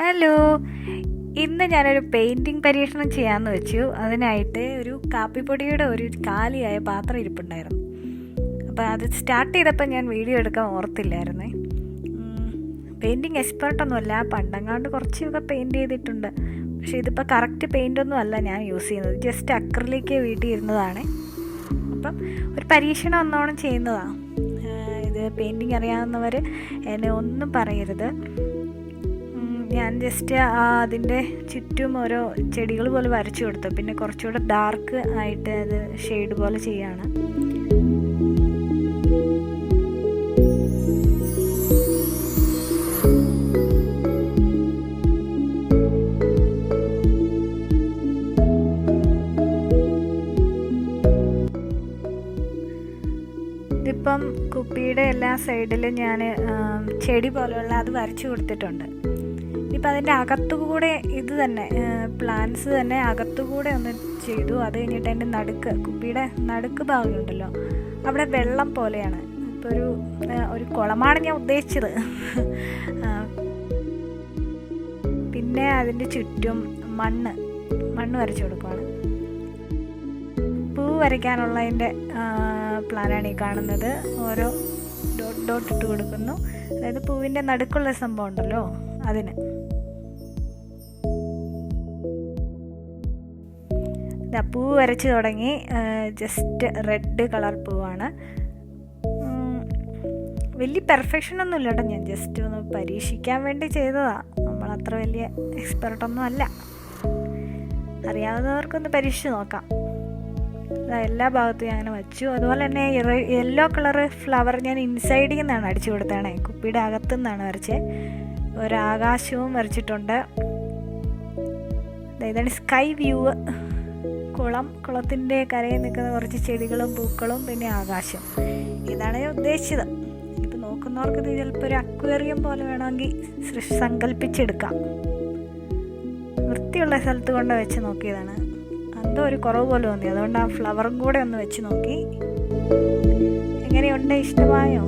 Hello, ഇന്ന് ഞാനൊരു painting പരീക്ഷണം ചെയ്യാമെന്ന് വെച്ചു. അതിനായിട്ട് ഒരു കാപ്പിപ്പൊടിയുടെ ഒരു കാലിയായ പാത്രം ഇരിപ്പുണ്ടായിരുന്നു. അപ്പോൾ അത് സ്റ്റാർട്ട് ചെയ്തപ്പോൾ ഞാൻ വീഡിയോ എടുക്കാൻ ഓർത്തില്ലായിരുന്നേ. പെയിൻറ്റിങ് എക്സ്പേർട്ടൊന്നുമല്ല, പണ്ടങ്ങാണ്ട് കുറച്ചൊക്കെ പെയിൻറ്റ് ചെയ്തിട്ടുണ്ട്. പക്ഷേ ഇതിപ്പോൾ കറക്റ്റ് പെയിൻ്റൊന്നും അല്ല ഞാൻ യൂസ് ചെയ്യുന്നത്, ജസ്റ്റ് അക്രിലിക്ക് വീട്ടിൽ ഇരുന്നതാണ്. അപ്പം ഒരു പരീക്ഷണം ഒന്നോണം ചെയ്യുന്നതാണ് ഇത്. പെയിൻറ്റിങ് അറിയാവുന്നവർ എന്നെ ഒന്നും പറയരുത്. ഞാൻ ജസ്റ്റ് അതിൻ്റെ ചുറ്റും ഓരോ ചെടികൾ പോലെ വരച്ചു കൊടുത്തു. പിന്നെ കുറച്ചുകൂടെ ഡാർക്ക് ആയിട്ട് അത് ഷെയ്ഡ് പോലെ ചെയ്യാണ്. ഇതിപ്പം കുപ്പിയുടെ എല്ലാ സൈഡിലും ഞാൻ ചെടി പോലെയുള്ള അത് വരച്ചു കൊടുത്തിട്ടുണ്ട്. ഇപ്പം അതിൻ്റെ അകത്തുകൂടെ ഇത് തന്നെ പ്ലാന്റ്സ് തന്നെ അകത്തുകൂടെ ഒന്ന് ചെയ്തു. അത് കഴിഞ്ഞിട്ട് അതിൻ്റെ നടുക്ക്, കുപ്പിയുടെ നടുക്ക് ഭാഗമുണ്ടല്ലോ, അവിടെ വെള്ളം പോലെയാണ്. ഇപ്പോൾ ഒരു കുളമാണ് ഞാൻ ഉദ്ദേശിച്ചത്. പിന്നെ അതിൻ്റെ ചുറ്റും മണ്ണ് വരച്ചു കൊടുക്കുകയാണ്. പൂ വരയ്ക്കാനുള്ളതിൻ്റെ പ്ലാനാണ് ഈ കാണുന്നത്. ഓരോ ഡോട്ട് ഇട്ട് കൊടുക്കുന്നു. അതായത് പൂവിൻ്റെ നടുക്കുള്ള സംഭവം ഉണ്ടല്ലോ അതിന്. പൂ വരച്ച് തുടങ്ങി. ജസ്റ്റ് റെഡ് കളർ പൂവാണ്. വലിയ പെർഫെക്ഷൻ ഒന്നും ഇല്ല കേട്ടോ, ഞാൻ ജസ്റ്റ് ഒന്ന് പരീക്ഷിക്കാൻ വേണ്ടി ചെയ്തതാണ്. നമ്മളത്ര വലിയ എക്സ്പെർട്ടൊന്നും അല്ല. അറിയാവുന്നവർക്കൊന്ന് പരീക്ഷിച്ച് നോക്കാം. എല്ലാ ഭാഗത്തും ഞാൻ അങ്ങനെ വച്ചു. അതുപോലെ തന്നെ യെല്ലോ കളർ ഫ്ലവർ ഞാൻ ഇൻസൈഡിൽ നിന്നാണ് അടിച്ചു കൊടുത്തതാണ്, കുപ്പിയുടെ അകത്തു നിന്നാണ് വരച്ചത്. ഒരാകാശവും വരച്ചിട്ടുണ്ട്. ഇതാണ് സ്കൈ വ്യൂ. കുളത്തിൻ്റെ കരയിൽ നിൽക്കുന്ന കുറച്ച് ചെടികളും പൂക്കളും പിന്നെ ആകാശം. ഇതാണ് ഞാൻ ഉദ്ദേശിച്ചത്. ഇപ്പം നോക്കുന്നവർക്ക് ഇത് ചിലപ്പോൾ ഒരു അക്വേറിയം പോലെ വേണമെങ്കിൽ സങ്കല്പിച്ചെടുക്കാം. വൃത്തിയുള്ള സ്ഥലത്ത് കൊണ്ട് വെച്ച് നോക്കിയതാണ്. എന്തോ ഒരു കുറവ് പോലെ തോന്നി, അതുകൊണ്ട് ആ ഫ്ലവറും കൂടെ ഒന്ന് വെച്ച് നോക്കി. എങ്ങനെയുണ്ട്? ഇഷ്ടമായോ?